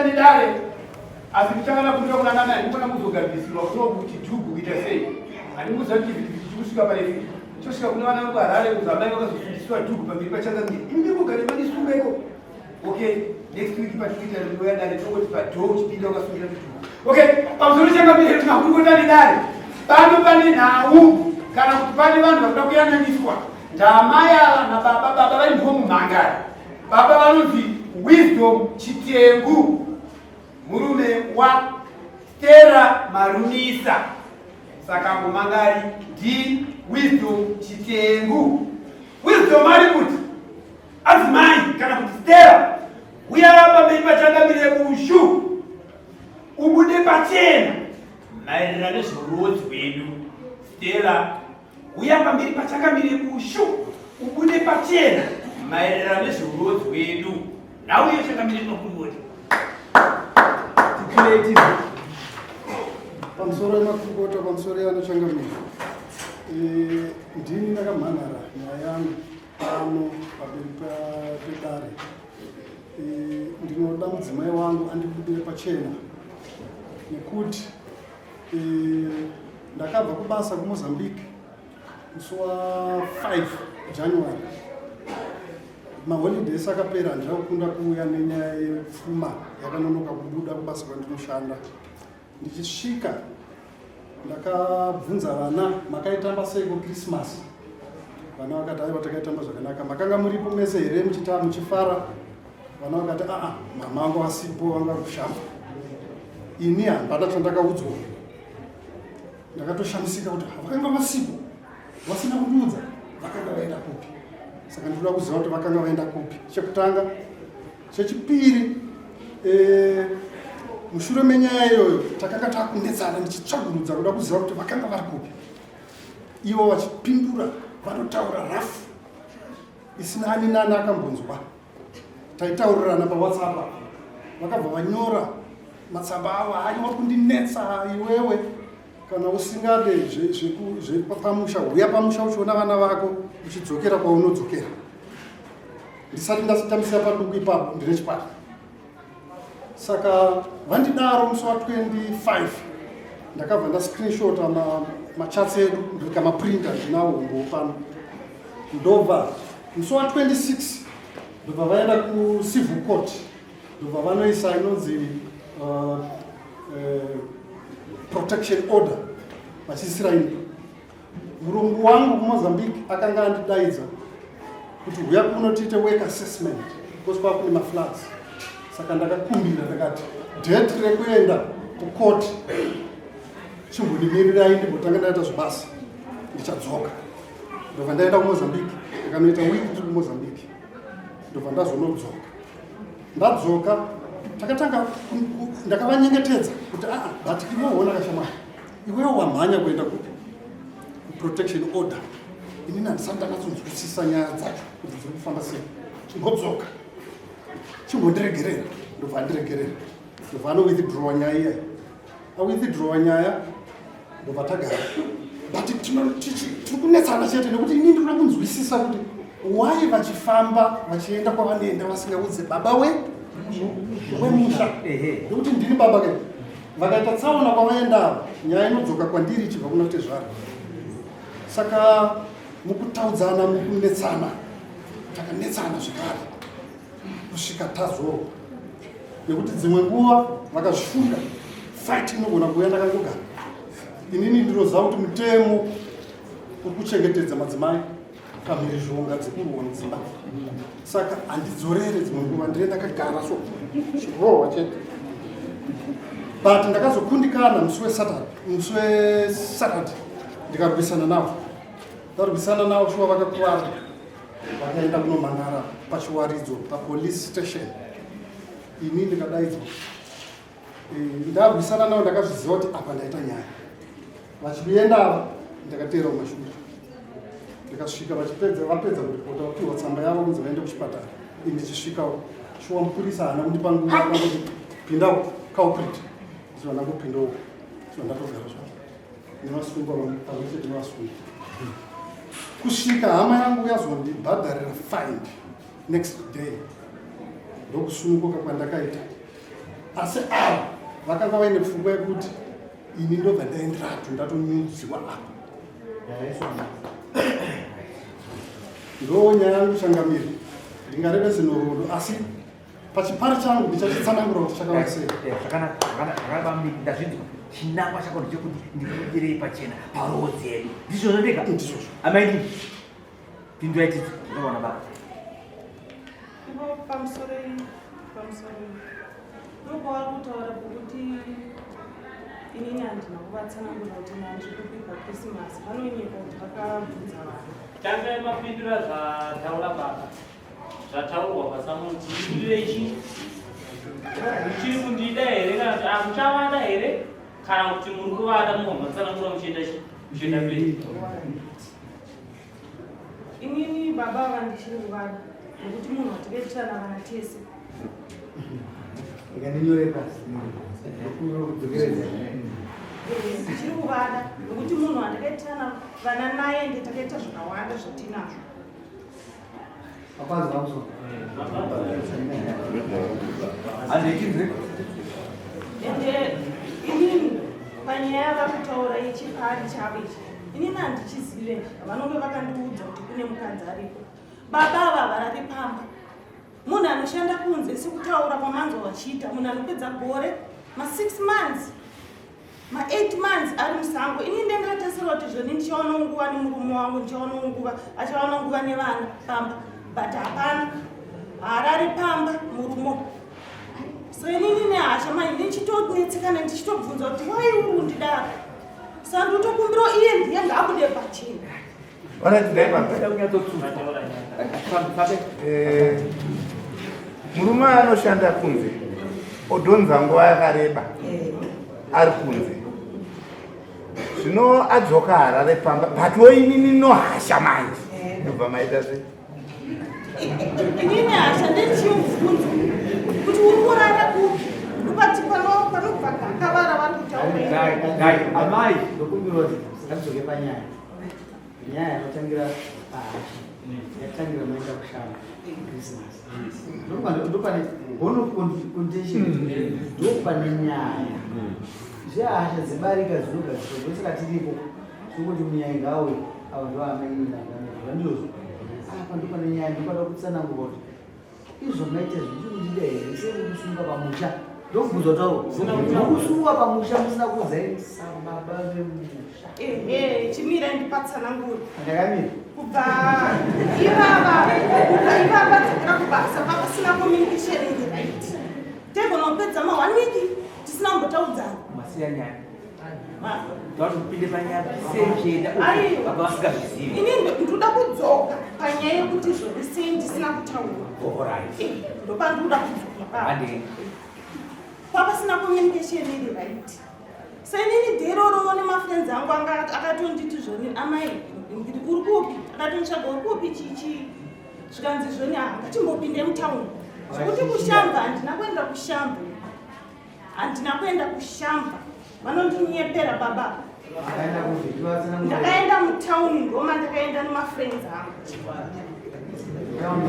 nedare asi kuchangana kutoka kulanga naye ndikona kuzogarisirwa kuti dhugu kuita sei andimuza kuti kusvika pale chosvika kuna vana vangu Harare kuzamai vakazofundiswa dhugu pamberi pachangamire imi mugare manisunga iko okay next week patikuita rinouya dare tongoti padhoo uchipinda ukasungira dhugu okay pamusoro changamire tunakurikota nedare pano pane nhau kana kuti pane vanhu vakuda kuyananiswa ndamaya nababa vari mvo mumhangari baba vanonzi Wisdom Chitengu murume wa Stella Marunisa saka mumangari ndi Wisdom Chitengu. Wisdom ari kuti adzimai kana kuti Stella uya pamberi pachangamire bushu ubude pachena maererano nezvorudzi rwedu. Stella uya pamberi pachangamire bushu ubude pachena maererano nezvorudzi rwedu. Now you should have been able to Pamusoro makukota pamusoro anochangamira. Ndini ndakamanara nyaya yangu pano pamberi pedare. Ndinoda mudzimai wangu andibudire pachena nekuti ndakabva kubasa kuMozambique musi wa5 January. Maholidays akapera ndakunda kuuya nenyaya yepfuma yakanonoka kubuda kubasa kwandinoshanda. Ndichisvika ndakabvunza vana makaitamba seiko Christmas. Vana vakati aiwa takaitamba zvakanaka. Makanga muripo mese here muchifara? Vana vakati mama vangu asipo vanga kushamba. Ini hapana chandakaudzwa. Ndakatoshamisika kuti vakanga vasipo vasina kundiudza vakanga vaenda kupi. Saka ndinoda kuziva kuti vakanga vaenda kupi. Chekutanga. Chechipiri mushure menyaya iyoyo takanga takunetsana ndichitsvagurudza kuda kuziva kuti vakanga vari kupi. Ivo vachipindura vanotaura rafu isina ani nani akambonzwa. Taitaurirana paWhatsApp. Vakabva vanyora matsamba avo haiwa kundinetsa iwewe kana usingade zvepamusha uya pamusha uchiona vana vako uchidzokera kwaunodzokera. Ndisati ndasitamisira paduku ipapo ndine chipata. Saka vandidaro musi wa25 ndakabva ndascreenshota machats edu ndikamaprinta ndinawo umbo pano. Ndobva musi wa26 ndobva vaenda kucivil court ndobva vanoisa inonzi protection order vachisira ini. Murungu wangu kuMozambique akanga andidaidza kuti uya kunotiite work assessment because kwakune mafloods. Saka ndakakumbira ndakati date rekuenda kucourt chimbondimirira ndimbotanga ndaita zvibasa ndichadzoka. Ndobva ndaenda kuMozambique ndakanoita wiki tiri kuMozambique ndobva ndazonodzoka. Ndadzoka takatanga ndakavanyengetedza kuti but inoona kashamwari iwewo wamhanya kuenda protection order. Ini handisati ndakatsonzwisisa nyaya dzacho kuti dziri kufamba sei. Chimbodzoka chimbondiregerera ndobva ndiregerera ndobva anowithdrawa nyaya iyayi. Awithdrawa nyaya ndobva tagara but tiri kunetsana chete nekuti ini ndinoda kunzwisisa kuti why vachifamba vachienda kwavanoenda vasingaudze baba wemusha nekuti ndini baba ke vakaita tsaona kwavaenda nyaya inodzoka kwandiri ichibva kuna tezvara. Saka mukutaudzana mukunetsana takanetsana zvekare kusvika tazorwa nekuti dzimwe nguva vakazvifunda fight inogona kuuya ndakangogara. Inini ndinoziva kuti mutemo uri kuchengetedza madzimai pamhirizhonga dzekurwa mudzimba. Saka handidzorere dzimwe nguva ndiri ndakagara so chirohwa chete. But ndakazokundikana musi weSaturday ndikarwisana navo. Ndarwisana navo shuwa vakakwara vakaenda kunomhanara pachiwaridzo papolice station. Ini ndikadaidzwa. Ndarwisana navo ndakazviziva kuti apa ndaita nyaya. Vachienda ndakateera kumashure. Ndikasvika vapedza kuripota vapiwa tsamba yavo kunzi vaende kuchipatara. Ini ndichisvikawo shuwa mupurisa haana kundipa nguva kuti pinda culprit. Ndizvona kupindawo. Ndatogara zvavo. Ndinosungwa pamwechete nevasungwa. Kusvika hama yangu yazondibhadharira fine next day. Ndokusununguka kwandakaita. asi ava vakanga vaine pfungwa yekuti ini ndobva ndaenderatu ndatonyudziwa apa ndo nyaya yangu changamiri ndingareve zinorodo asi pachipari changu ndichachitsanangura kuti chakava sei ndazvinzwa chinangwa chako ndechekuti ndikudirei pachena parodzi yedu ndizvozvo ndega ndizvozvo amaidi pindu yaitidzi ndinoona baba pamusoro ndokwava kutaura kuti inini handina kuvatsanangura kuti ndandiri kupika krisimasi vanonyeka kuti vakabvunza vanhu tangai mapindura zvataura baba zvataurwa pasamunti ndipindurei chii muchiri kundida here kana kuti hamuchavada here kana kuti muri kuvada muhambatsanangura muchienda mberi inini baba vandichiri kuvada nekuti munhu watikaitirana vana tese ndichiri kuvada nekuti munhu wandakaitirana vana naye ende takaita zvakawanda zvatinazvo ende inini panyaya yava kutaura yechipari chavo ichi inini handichizive vanonge vakandiudza kuti kune mukadzi aripo baba ava varari pamba munhu anoshanda kunze sekutaura kwamanzwa vachiita munhu anopedza gore ma6 months ma8 months ari musango ini ndengatarisira kuti zvoni ndichaona nguva nemurume wangu ndichaona nguva achaona nguva nevana pamba but hapana harari pamba murumo so inini nehasha mai ndichitonetsekana ndichitobvunza kuti wai uri kundidaro sandotokumbiro iye ndiye ngaabude pachena murume anoshanda kunze odhonza nguva yakareba ari kunze zvino adzoka Harare pamba but inini nohasha manje ndobva maita sei inini hasha ndichimubvunza kuti uri kurara kupi ndopati panobva kakavara vari kutaura amai ndokumbirwa kuti ndadzoke panyaya nyaya yanotangira pahasha yatangira maenda kushamba krismas ndopane gono contention ndopane nyaya zvehasha dzebarika dzinogadzirwa dzosaka tiripo sokuti munyaya ngawe ava ndoamainandandizvo apa ndopane nyaya ndopada kutsanangurwa kuti izvona ite zvichindida here sekukusunga pamusha ndokubvunza tauro mukusunga pamusha musina kuzaisa baba vemusha chimira ndipatsanangura ndakamira kubva ivava dzakira kubasa papasina communication right tegona kupedza ma1 week tisina kumbotaudzana masiya nyaya tauti kupinde panyaya sechienda baba vasingazvizivi ini ndoda kudzoka panyaya yekuti zvori sei ndisina kutaura ndopandikuda kudzoka papasina communication iri right sainini dheroro nemafriends angu akatonditi zvoni amai ndiri uri kupi akatonditsvaga uri kupi chichi zvikanzi zvoni ngatimbopinde mutaundi zvekuti kushamba handina kuenda kushamba vanondinyepera baba ndakaenda mutauni ndoma ndakaenda nemafriends angu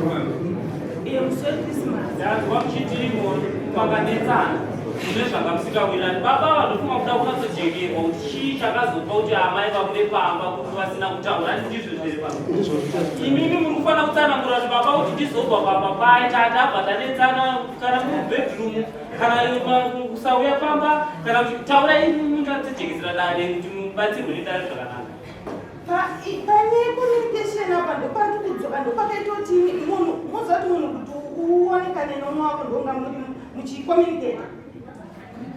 musi wekrismas ndanzwa muchitirimo kwakanetsana zvine zvakamusikawirani baba vanofuma kuda kunatsojekerwa kuti chii chakazopa kuti amai vabude pamba kuti vasina kutaura ndizvo zviri pamba imimi muri kufanira kutsanangura kuti baba kuti ndizobva pamba pai tatabva tanetsana kana mubedroom kana kusauya pamba kana kuti taura imutatijekesera dare kuti mubatsirwe nedare zvakanaka panyaya communication apa ndopandikudzoka ndopakaita kuti munhu mozati munhu kuti uonekane nomunhu wako ndonga muri muchicommunicata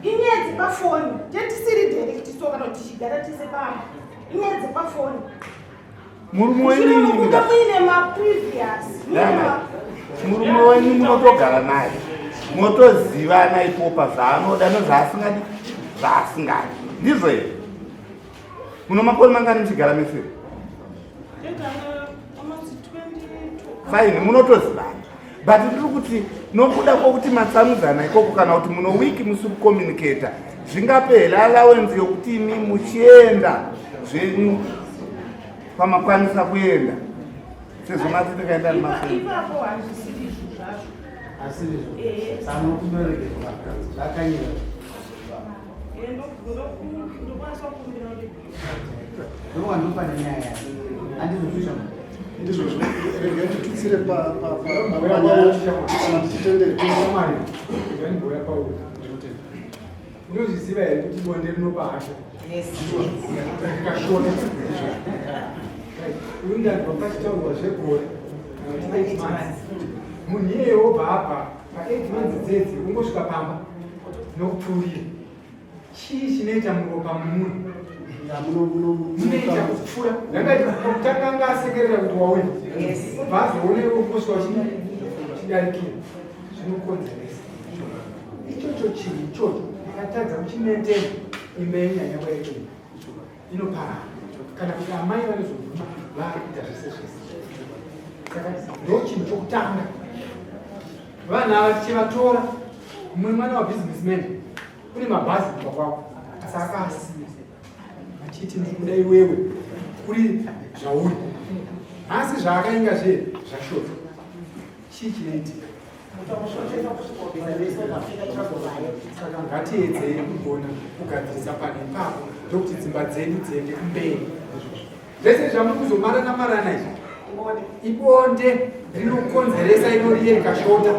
inyaya dzepafoni tetisiri direct so kana kuti tichigara tise pamba inyaya dzepafoni murume wenyu muine maprevious murume wenyu munotogara naye motozivana ipopa zvaanoda nezvaasingadi zvaasingadi ndizvo here muno makore mangani muchigara meseri faini munotozivana but ndiri kuti nokuda kwokuti matsanudzana ikoko kana kuti muno wiki musiri kucommunicata zvingapela allowance yokuti imi muchienda zvenyu pamakwanisa kuenda sezvo mati tikaenda ipapo handisivi izvo zvacho asizvo sanokundoregerwa zvakanyira ndokwanisa kukumbira kuti ndowa ndopane nyaya yacho andizozvisha ndizvozvo rega nditutsire kana tichitendere Mwari, ndinobhuya Paulo. Unozviziva here kuti bonde rinopa hasha? Rikashona. Uyu ndanzwa pachitaurwa zvegore. Munhu iyeye wobva apa pa8 months dzedzi ungosvika pamba nokupfuurira. Chii chinoita muropa mumunhu? Munoita kupfuura. Ndangati takanga asekerera kuti wauya. Obva azooneka ungosvika uchidarikira. Zvinokonzeresa. Ichocho chinhu ichocho akatadza kuchimentera imba yenyanya kwaikei inoparara kana kuti amai vanozoguma vari kuita zvese zvese. Saka ndo chinhu chokutanga vanhu ava tichivatora. Mumwe mwana wabhizinesmen une mabhazi kubva kwako asi akasiya achiti ndikuda iwewe kuri zvauri asi zvaakainga zve zvashota. Chii chinoitika? Saka ngatiedzei kugona kugadzirisa pane ipapo ndokuti dzimba dzedu dziende kumberi. Zvese zvamuri kuzomarana izvi ibonde rinokonzeresa inoriye rikashota.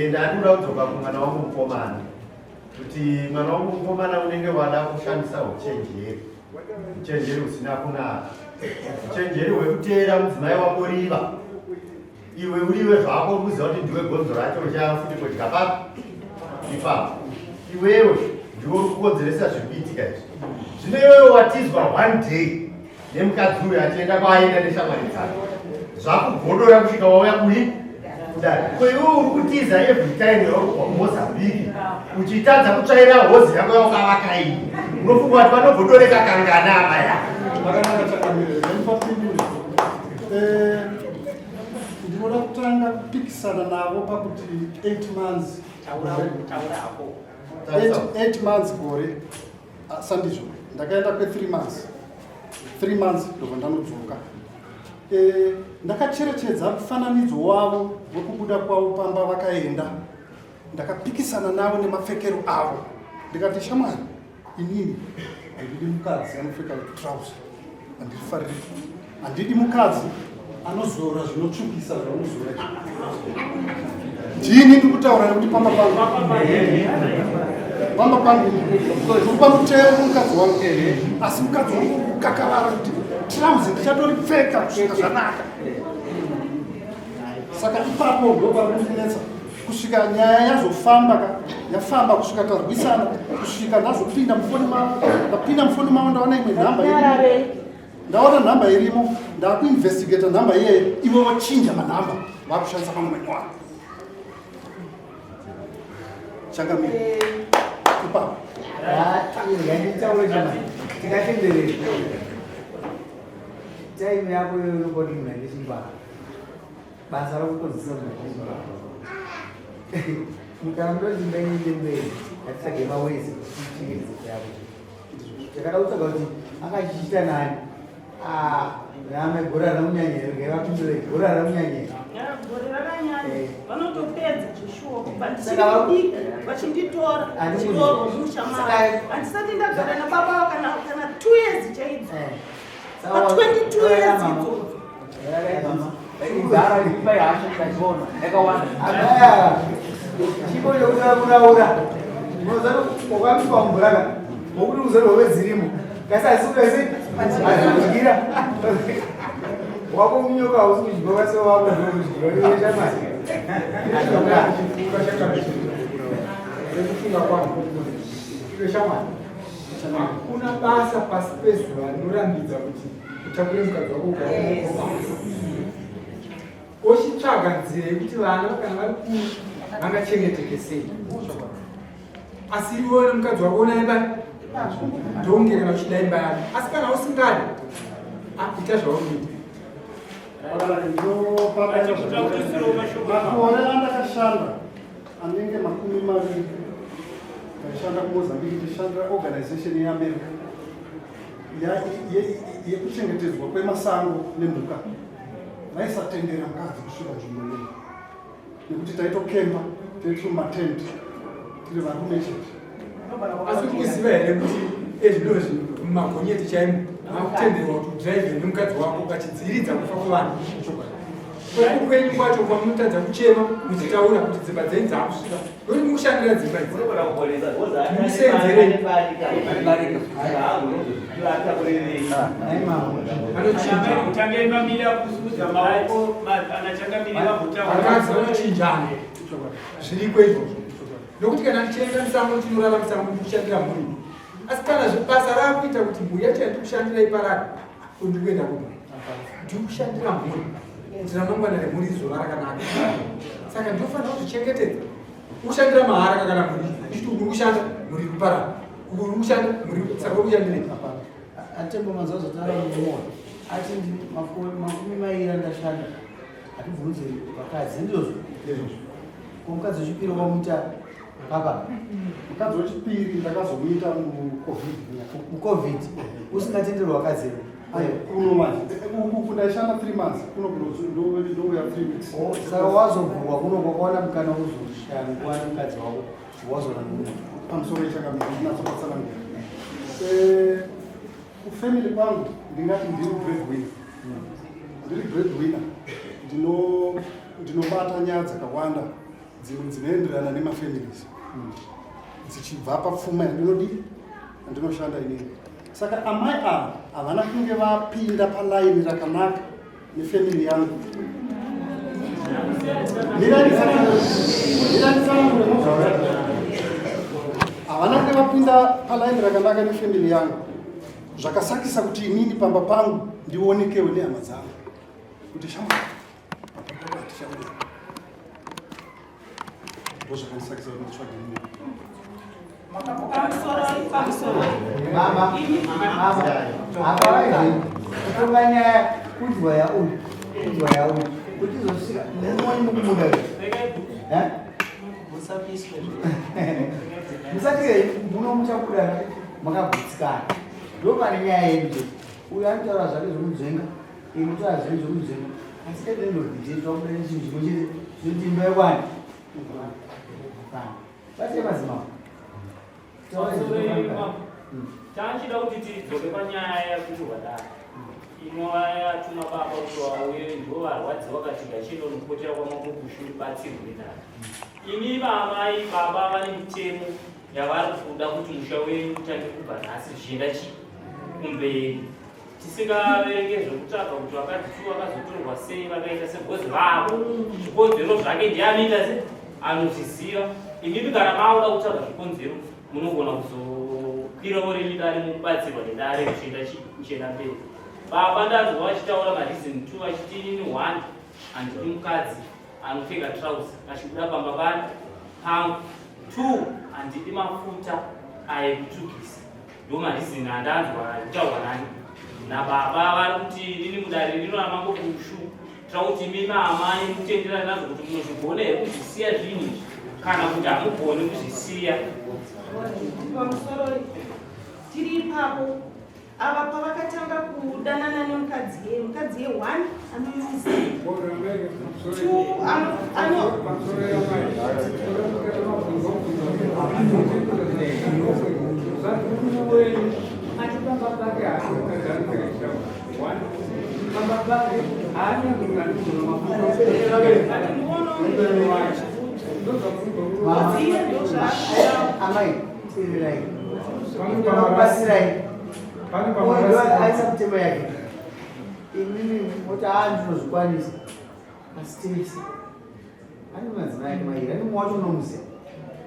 Ndatoda kudzoka kumwana wangu mukomana kuti mwana wangu mukomana unenge wada kushandisa uchenjeri usina kunaka, uchenjeri hwekuteera mudzimai wako riva. Iwe uriwe zvako kuziva kuti ndiwe gonzo racho richafuti kudya papo ipapo. Iwewe ndiwe uri kukonzeresa zvikuitika izvi. Zvino iwewe watizwa one day nemukadzi uyu achienda kwaaenda neshamwari dzake zvakugodora kusvika wauya kuri kudai. Ko iwe uri kutiza every time wakumozambiki uchitadza kutsvaira hozi yako yaukavaka iyi unofunga kuti vanogodoreka kangana amaya. ndinoda kutanga kupikisana navo pakuti 8 months 8 months gore sandizvo ndakaenda kwe3 months 3 months ndobva ndanodzoka. Ndakacherechedza mufananidzo wavo wekubuda kwavo pamba vakaenda. Ndakapikisana navo nemapfekero avo ndikati shamwari inini handidi mukadzi anopfeka trouser, handifariri. Handidi mukadzi anozora zvinotsvukisa zvaunozora. Ndini ndikutaura nekuti pamba pangu ndikupa mutero mukadzi wangu, asi mukadzi wangu kukakavara kuti trouser ndichatoripfeka kusvika zvanaka. Saka ipapo ndoparikundinetsa kusvika nyaya yafamba kusvika tarwisana kusvika ndazopinda mufoni mavo. Ndapinda mufoni mavo ndaona imwe nhamba irimo, ndaona nhamba irimo, ndakuinvestigata nhamba iyeye. Ivo wachinja manhamba vakushandisa pamwe wavo changamiri ipapo. tikatenderere taimu yako yoyobodi muna ndechimbaa basa rokukonzesa muna mukana ndozimba iende mberi atitsage mawezi kuchengetedza yavo takada kutsvaga kuti akachichita nani rame gora ramunyanyero ngevapindure gora ramunyanyero gore rakanyanya vanotopedza zvishuwa kubva ndichidiki vachinditora chidoro musha mavo. Handisati ndagara nababa kana 2 years chaidza 22 years chipo chokutara kuraura okwamiswa mumburaka mokuti uzoro wezirimo kasasukase azikudyira wako munyoka hausi kudyiwa wase wako ndokudyiwa Rekufunga kwangu iwe shamwari, hakuna basa pasi pezuva rinorambidza kuti utakure mukadzi wako ochitsvaga nzira yekuti vana kana vari kure vangachengeteke sei. Asi iwewe nemukadzi wako unaiba ndonge kana uchida imba yako, asi kana usingadi ita zvaunoita. Makore andakashanda anenge 20 ndashanda kuMozambique, ndishandira organization yeAmerica yekuchengetedzwa kwemasango nemhuka. vaisatendera mukadzi kusvika nzvimbo iyoyo nekuti taitokemba taitiri mumatende tiri varume chete. Asi kuziva here kuti ezvinozvi mumagonyeti chaimo makutenderwa kuti udhiraivhe nemukadzi wako ukachidziviridza kufa kuvanhu kweko kwenyu kwacho kwamunotadza kuchema muchitaura kuti dzimba dzenyu dzakusvika ndokuti mukushandira dzimba dzimusenzerei Uchangemamira kusuza maoko anachangamirira vakadzi vanochinjana zviriko izvozvo nokuti kana tichienda musango tinorara musango tikushandira mhuri asi kana basa rakuita kuti mhuri yacho yandikushandirai parari ndikuenda kumwe ndikushandira mhuri kuti ramangwana remhuri rizova rakanaka saka ndinofanira kuzvichengetedza kushandira mahara kana mhuri ichiti uri kushanda mhuri kuparara uri kushanda mhuri saka urikushandirei atembo mazazotaura mumwoyo ati makumi mairi andashanda atibvunze vakadzi ndizvozvo komukadzi wechipiri wamuita papa mukadzi wechipiri ndakazomuita mucovid usingatenderwa wakadzero kuno manje uku ndaishanda 3 months kuno ndouya 3 weeks. Saka wazobvurwa kuno kwakaona mukana wekuzoshangwa nemukadzi wako wazona pamusoro ichakanasopatsana kufamily kwangu ndingati ndiri breadwinner. Ndiri breadwinner ndinobata nyaya dzakawanda dzimwe dzinoenderana nemafamilies dzichibva papfuma yandinodii andinoshanda inini. Saka amai ava havana kunge vapinda palaini rakanaka nefamily yangu. Havana kunge vapinda palaini rakanaka nefamily yangu zvakasakisa kuti inini pamba pangu ndionekewo nehama dzangu kuti shamba ndozvakanisakisa kuti nditsvage inini. kutonga nyaya kunzwa yauyu kuti izosvika nemoni mukumuda musatire muno muchabuda makabvutsikana ndopane nyaya yedu uyu anotaura zvake zvomudzenga inotaura zvake zvomudzenga asi edendodhititwakuda nechinhu chimwe chete zvinoti imba yekwani batire mazimao chanchida kuti tidzoke panyaya yakuti wadaro inova yatuma baba kuti wauye ndo varwadziwa katika chino nokupotera kwamakukushu batsirwe daro. Imi vamai baba vane mitemo yavari kuda kuti musha wenyu utange kubva nhasi zvichienda kumberi tisingaverenge zvekutsvaga kuti vakadzi vakazotorwa sei vakaita sebhozi vavo zvikonzero zvake ndianoita se anozviziva. Imi kana mauda kutsvaga zvikonzero munogona kuzokwirawo rimi dare mubatsirwa nedare kuchienda mberi. Baba ndanzwa vachitaura mareason 2 vachiti inini 1 handidi mukadzi anopfeka trouser achibuda pamba pangu 2 handidi mafuta ayekutsvukisa. Ndo mareason andanzwa achitaurwa nani nababa vari kuti inini mudare rino ramangokushu tira kuti imi maamai mutenderana nazvo kuti munozvigona here kuzvisiya zvinhu izvi kana kuti hamugoni kuzvisiya. Pamusoro tiri ipapo ava pavakatanga kudanana nemukadzi ye 1 anoyuza 2 aisa mutemo yake inini moti ndinozvikwanisa asi tese ane madzimai ake mairi ane mumwe wacho unomuziva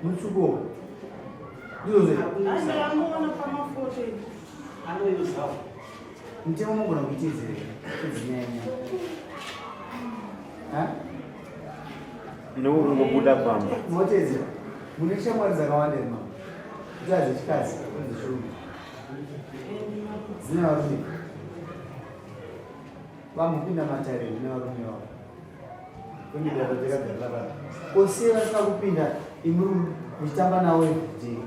mutsvuko ndizvozvo mutemo unogona kuitedzera edzinyanyanya nokungobuda pamba motedzera mune shamwari dzakawanda ema kuti adzechikazi dzeshuruma dzina varume vamupinda matare dzina varume vavo kundidaatekagara ose vasina kupinda imuri muchitamba nawo everyday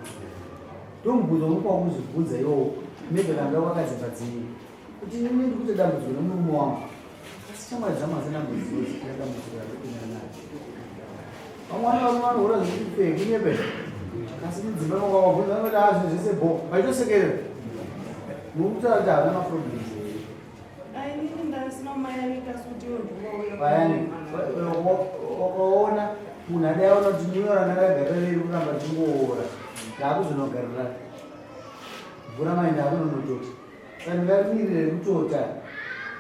ndomubvunzo unopa kuzvibvunza iwowo mebhe kanga wakadzimba dzii kuti nini ndikuti dambudziko nemurume wangu shamwari dzamazina muzizi yakamutura kunyanya vamwana vanohura zvekupfeki nepeta asi mudzimba mawavabvunza vanoti azvinhu zvese bo vaitosekerera nokutaura kuti havana maproblems vayani wakaona munhu adaiona kuti nyora ndakagarira kuramba ndingoora ndaakuzonogarira mvura mai ndaakunonotota saka ndingamirire kutota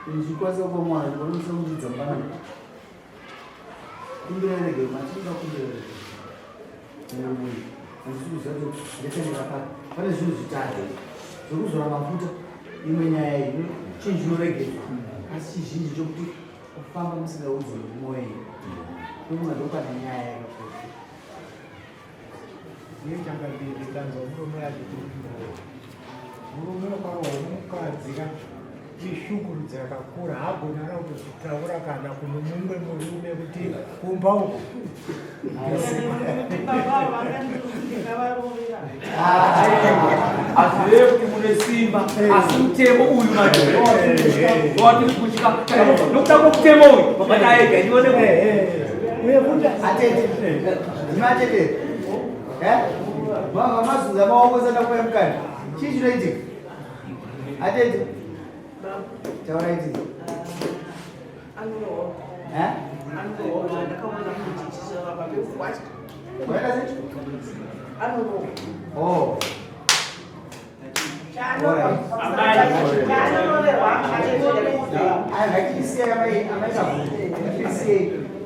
ndichikwanisa kupa mwana ndikonosa kuti dzambana kumbirerege matinga kumbirerege mumwiri andisikuziva kuti ndetendekapaka pane zvinhu zvitatu zvokuzora mafuta imwe nyaya ino chinhu chinoregedzwa asi chizhinji chokuti kufamba musingaudzwi mwoyo kumwe ndokana nyaya yakakosha iye changabirikanza murume yake murume wakarohwa mukadzi ishukuru dzakakura hagona kuzvitaura kana kuno mumwe murume kuti kumba uko hazvireve kuti mune simba asi mutemo uyu matiri kutya nokuda kwomutemo uyu mataega ndione atete mazunza maoko sanda kuya mukani chii chinoitika atete tauraitii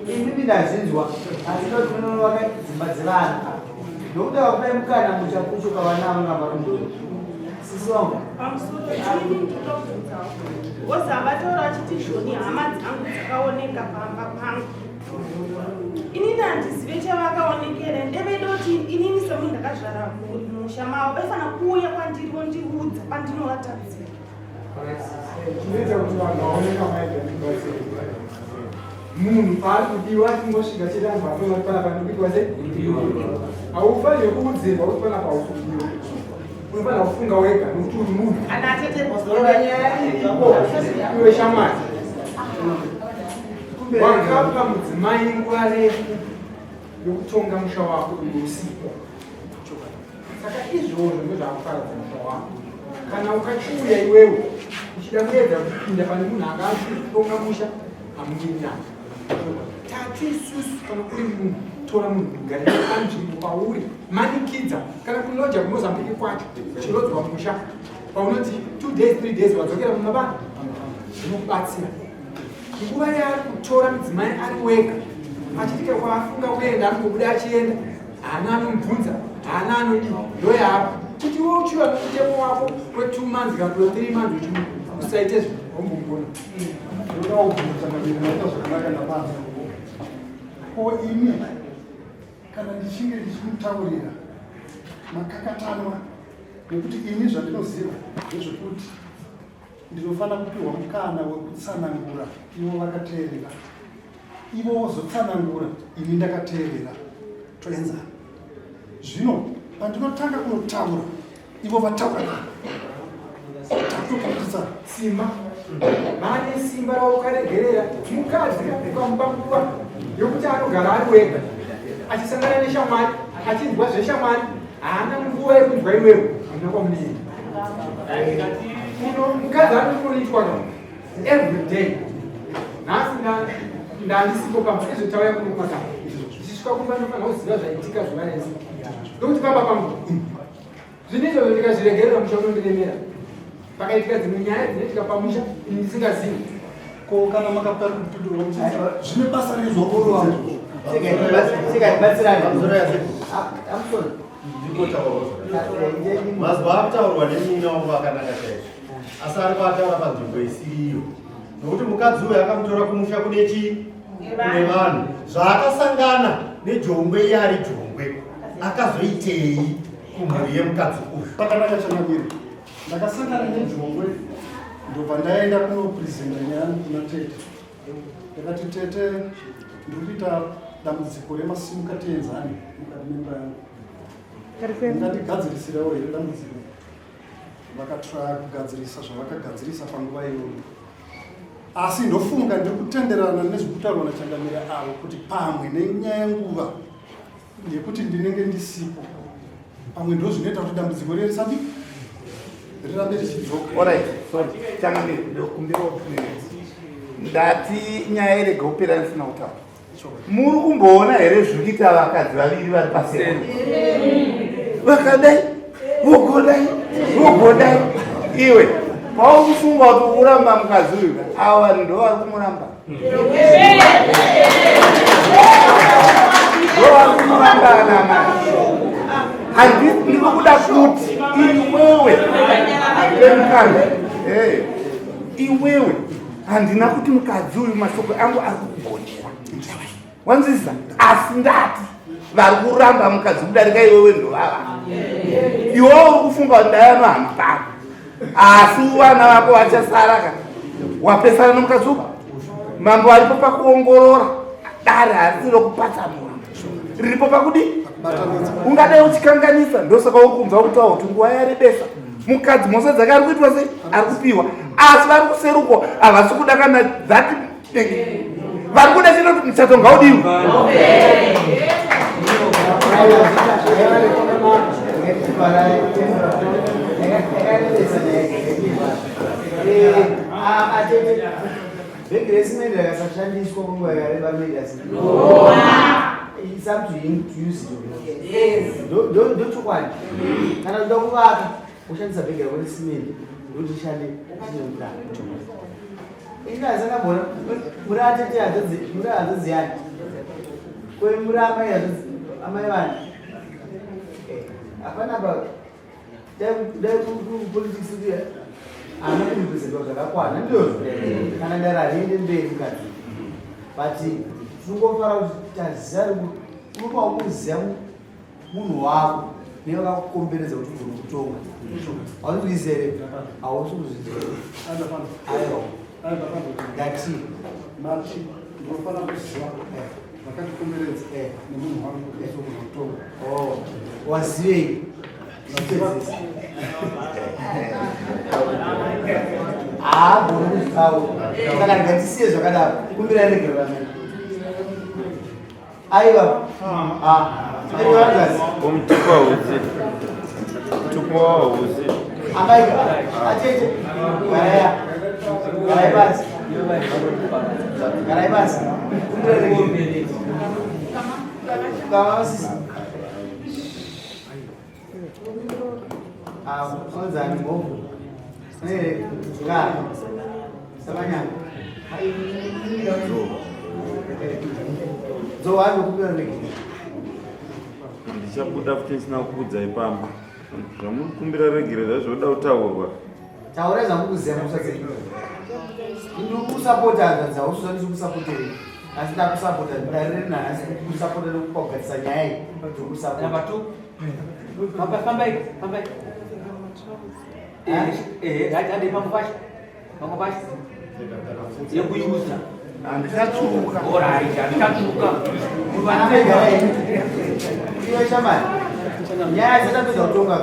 imimi ndazvinzwa asi ndotinonova dzimba dzevana nokuti vakudai mukana muchapuchuka vana vangavarumbu sisi wangu wozavataura vachiti shoni hama dzangu dzakaoneka pamba pangu inini handizive chavakaonekera ndevedoti inini semunhu ndakazvara musha mavo vaifana kuuya kwandiri vondiudza pandinovatadzira chinoita kuti vanhu vaoneka maidaibatsiri munhu paari kudiwa tingosvika chidangu afanira kuti panapa ndikuitwa sei haufaniri kuudzirwa kuti panapa haukudiwa unofanira kufunga wega nokuti uri munhu iwe shamwari wakapa mudzimai nguva refu yokutonga musha wako usiku saka izvozvo ndozvakuparadza musha wako kana ukachiuya iwewe uchida kuedza kupinda pane munhu akatonga musha hamuinyana tatu isusu kana kuri munhu tora munhu kugarira panzvimbo pauri manikidza kana kunoja kumozambiki kwacho chirodzwa musha paunoti 2 days 3 days wadzokera mumabana zvinokubatsira nguva yaari kutora mudzimai ari wega achitika kwaafunga kuenda anongobuda achienda haana anomubvunza haana anodi ndoyapa kuti iwe uchiva nomutemo wako we2 months kana 3 months usaite zvombongona ndoda kubvunza mabiri maita zvakanaka napanza ko ini kana ndichinge ndichimutaurira makakatanwa nekuti ini zvandinoziva ndezvekuti ndinofanira kupiwa mukana wekutsanangura ivo vakateerera ivo vozotsanangura ini ndakateerera toenzana zvino pandinotanga kunotaura ivo vataura tatokutisa simba mane simba raukaregerera mukadzi ukamupa nguva yokuti anogara ari wega achisangana neshamwari achinzwa zveshamwari haana nguva yekunzwa iwewe amuna kwamunini uno mukadzi anonoitwa every day nhasi ndandisipo pamba ezvotauya kunokwata zvichisvika kumba ndofanira kuziva zvaitika zuva rese ndokuti pamba pangu zvinoizvozvo ndikazviregerera musha unondiremera pakaitika dzimwe nyaya dzinoitika pamusha ini ndisingazivi ko kana makapera kupindurwa zvine basa rezvokorwa mazwa akutaurwa nemuina wangu akanaka chaizvo asi ari kuataura panzvimbo isiriyo nokuti mukadzi uyu akamutora kumusha kune chii kune vanhu zvaakasangana nejongwe iye ari jongwe akazoitei kumhuri yemukadzi uyu pakanaka chanamiri ndakasangana nejongwe ndobva ndaenda kunoprezenda nyaya kuna tete ndakati tete ndiri kuita dambudziko remasimuka tienzani mukati memba yangu ungandigadzirisirawo here dambudziko. 分かった、ガズリサション、分かった、ガズリサファンゴアイオン。asi ndofunga ndiri kutenderana nezvekutaurwa nachangamira avo kuti pamwe nenyaya yenguva yekuti ndinenge ndisipo pamwe ndo zvinoita kuti dambudziko ririsabika rirambe richidzoka. Alright, sorry. Changamira ndokumbira ndati nyaya irege kupera risina kutaura. Muri kumboona here zvirikuita vakadzi vaviri vari paseri vakadai vogodai iwe paukufunga kuti uramba mukadzi uyu ava ndo vari kumuramba ndovari handisi ndinokuda kuti iwewe iwewe handina kuti mukadzi uyu mashoko angu ari kukugonera wanzisa asi ndati vari kuramba mukadzi kudarika iwewe ndovava iwewe uri kufunga kuti ndayanohama pako asi vana vako vachasara wapesana nomukadzi upa mambo aripo pakuongorora dare harisi rokupatsanura riripo pakudi ungadai uchikanganisa ndosaka uri kunzwa kutaura kuti nguva yarebesa mukadzi mose dzake ari kuitwa sei ari kupiwa asi vari kuseruko havasi kuda kana dzati vari kuda chino kuti muchato ngaudiwi bhegi resimende rakasashandiswa kunguva yakareba medasi it's up to him to use it. Ndochokwadi kana kuda kuvaka ushandisa bhegi rako resimende kuti ushande chinomudana ingazakabona muri atete muri hadzoziyani kwe muri amai vanhu hapana pa dai kupolitics kuti ana kurepresentwa zvakakwana ndizvo kana dare hariende mberi mukati but tinongofara kuti taziva unopa kuziva munhu wako nevakakukomberedza kuti ugone kutonga hauzvizvizi here hausi kuzviziva ngati mati ndinofana kuziva vakatikomberedza nemunhu wangu kuti ugone kutonga wazivei haagone kuzvikawo saka ngatisiye zvakadaro kumbira regerera aiva amaika atete garai basi kumbira regerera kavasisi onzani ngovu ngani sabanyana zohani kupera regerera ndichabuda futi ndisina kukuudzai pamba zvamurikumbira regerera zvoda kutaurwa taura zvamukuziva musadzei inokusapota dzausuza ndichikusapoteri asi ndakusapota mudarire nanhasi kusapota nekukwagatisa nyaya iyi dzokusapota fambai ade pamwe pacho yekuyuza handichatsvuka orit handichatsvuka iwe shamani nyaya dzatapedza kutonga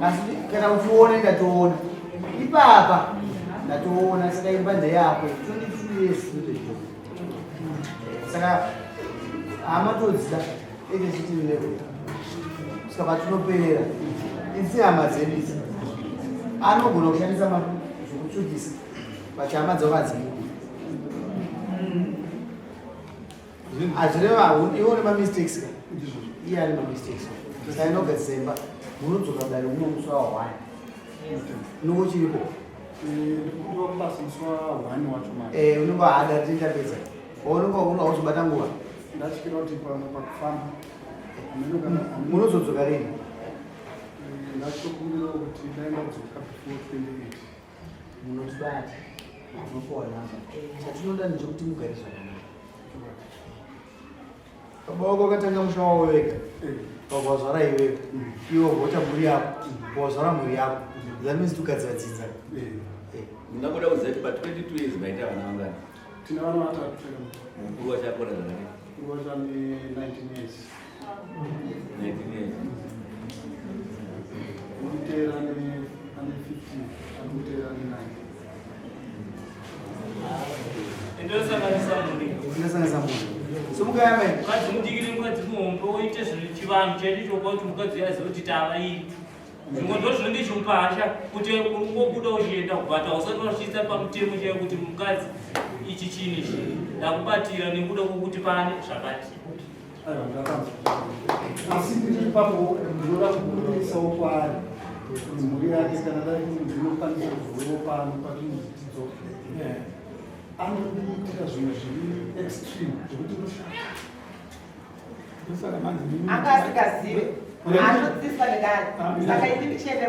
asi kana uchione ndatoona ipapa ndatoona saka imba ndeyako 22 years saka hamatodzida ekechitilevo saka patinoperera isi hama dzedu idzi anogona kushandisa zvekutsvukisa pachihama dzavadzii hazvireva ione mamistakes iye ane mamistakes saka inogadzisemba munodzoka kudare uno musi wahwani nokuchiripo unenge hada titapedza unenge unozobata nguva ndatyira kuti pamwe pakufamba munozodzoka rini ndatokumbira kuti daenda kudzoka before 28 munotibati unopuwa namba chatinoda ndechekuti mugare zvakanaka kabako katanga musha wavo wega wakazvara iweyo iwe vota mhuri yako wazvara mhuri yako that means tukadzadzidza ndingakuda kuziva kuti pa 22 years maita vana vangani tina vana vatatu mukuru wachakora zvakadii kuvatane 19 years 19 years kutera ane 15 akutera ane 9 mukadzi mudikire mukadzi muhombe oite zviri chivanhu chedu chokuva kuti mukadzi yaziva kuti tavaiti zvimwe ndo zvinenge chimupasha kuti ungobuda uchienda kubata usati wasvitsa pamutemo chaiwo kuti mukadzi ichi chini ichi ndakubatira nekuda kwokuti pane zvakati asi ndiri ipapo ndinoda kubudisawo kwaari mhuri yake kana dai ndinokwanisa kuzovewo pano patinodzidzo anodiita zvinhu zviri extreme zvekuti akasingazive anodzidziswa nekare saka ini ndichienda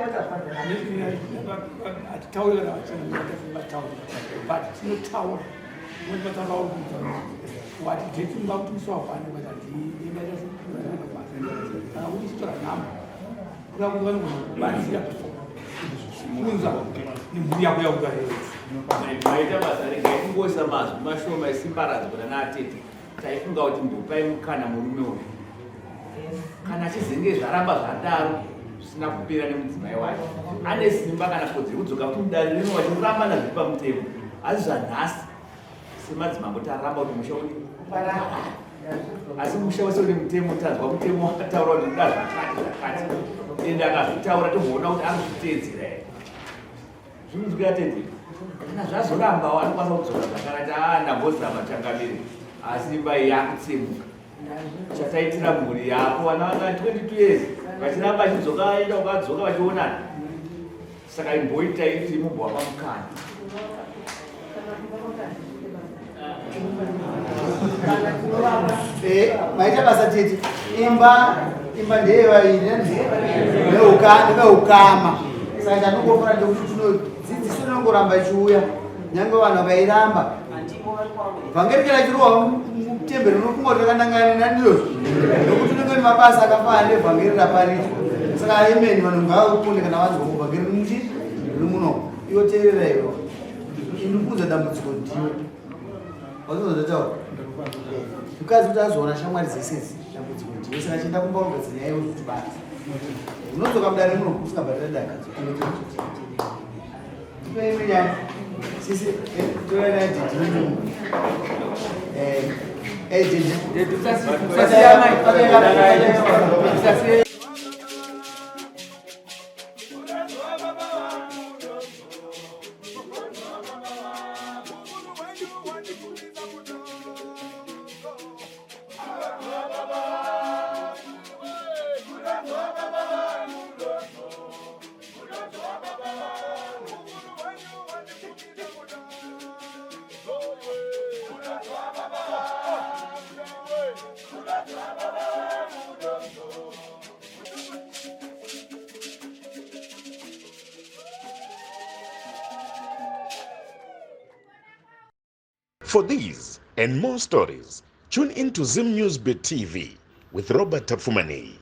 atitaurira but tinotaura mataura wati ndechimba kuti muswavhane kana kuti chitora nhamba kuda kuti vanobatsira kunza nemhuri yako maita basa regai kungoisa mazwi mashoma esimbaradzi kuna naatete taifunga kuti ndopai mukana murume uyu kana achizenge zvaramba zvadaro zvisina kupera nemudzimai wake ane simba kana kodzi kudzoka kumudare rino vachiramba nazviri pamutemo asi zvanhasi semadzimambo taramba kuti musha uri asi musha wese une mutemo tanzwa mutemo wakataura kuti uda zvakati ende akazvitaura tomboona kuti anozviteedzera here zvinonzwira tete kana zvazorambawo anokwanisa kudzoka zvakanati ndambozama tangamiri asi imba iyi yakutsemuka chataitira mhuri yako vana vanga 22 years vachiramba achidzoka aenda ukadzoka vachionana saka imboita iti mubva wapamukana maita basa tete imba ndeyevairi neveukama saka chandingofana ndekuti tinodzidziso inongoramba ichiuya nyange vanhu vakairamba vhangeri rachirohwa mutemberi unofunga kuti rakanangana nandiozvo nokuti unenge ni mabasa akafana nevhangeri raparicho saka aimeni vanhu ngavakunde kana vanzwa muvhangeri rimuchi riri muno iwo teerera ivo indikuudza dambudziko ndiwe wazinozotaura mukadzi kuti azoona shamwari dzesezi dambudziko ndiwe saka chienda kumbaungadzina yaiwo kuti basa unodzoka mudare muno usingabhatira dakadzo tipeimwenyaya sisi torainaididii For these and more stories, tune in to Zim News Bit TV with Robert Tafumani.